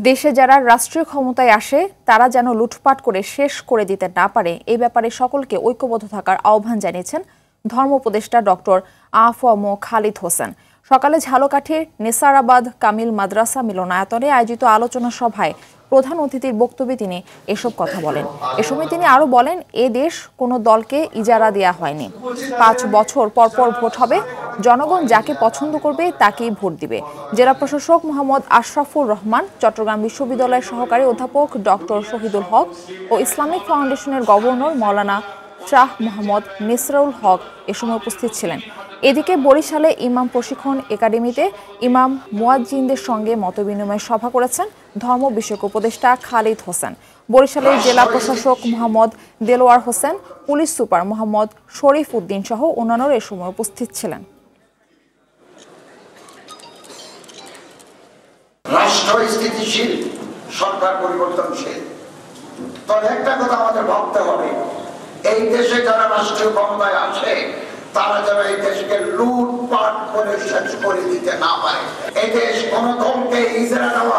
দেশে যারা রাষ্ট্রীয় ক্ষমতায় আসে তারা যেন লুটপাট করে শেষ করে দিতে না পারে এই ব্যাপারে সকলকে ঐক্যবদ্ধ থাকার আহ্বান জানিয়েছেন ধর্ম উপদেষ্টা ডক্টর আ.ফ.ম. খালিদ হোসেন। সকালে ঝালকাঠির নেসারাবাদ কামিল মাদ্রাসা মিলনায়তনে আয়োজিত আলোচনা সভায় প্রধান অতিথির বক্তব্যে তিনি এসব কথা বলেন। এ সময় তিনি আরও বলেন, এ দেশ কোনো দলকে ইজারা দেয়া হয়নি। ৫ বছর পর পর ভোট হবে, জনগণ যাকে পছন্দ করবে তাকেই ভোট দিবে। জেলা প্রশাসক মোহাম্মদ আশরাফুর রহমান, চট্টগ্রাম বিশ্ববিদ্যালয়ের সহকারী অধ্যাপক ডক্টর শহীদুল হক ও ইসলামিক ফাউন্ডেশনের গভর্নর মাওলানা শাহ মোহাম্মদ নিসরাউল হক এ সময় উপস্থিত ছিলেন। এদিকে বরিশালে ইমাম প্রশিক্ষণ একাডেমিতে ইমাম মুয়াজ্জিনদের সঙ্গে মতবিনিময় সভা করেছেন ধর্ম বিষয়ক উপদেষ্টা খালিদ হোসেন। বরিশালের জেলা প্রশাসক মোহাম্মদ দেলোয়ার হোসেন, পুলিশ সুপার মোহাম্মদ শরীফ উদ্দিন সহ অন্যান্যরা এ সময় উপস্থিত ছিলেন। রাষ্ট্র স্থিতিশীল, সরকার পরিবর্তনশীল। তবে একটা কথা আমাদের ভাবতে হবে, এই দেশে যারা রাষ্ট্রীয় ক্ষমতায় আসে তারা যেন এই দেশকে লুটপাট করে শেষ করে দিতে না পারে। এই দেশ কোন দলকে ইজারা দেওয়া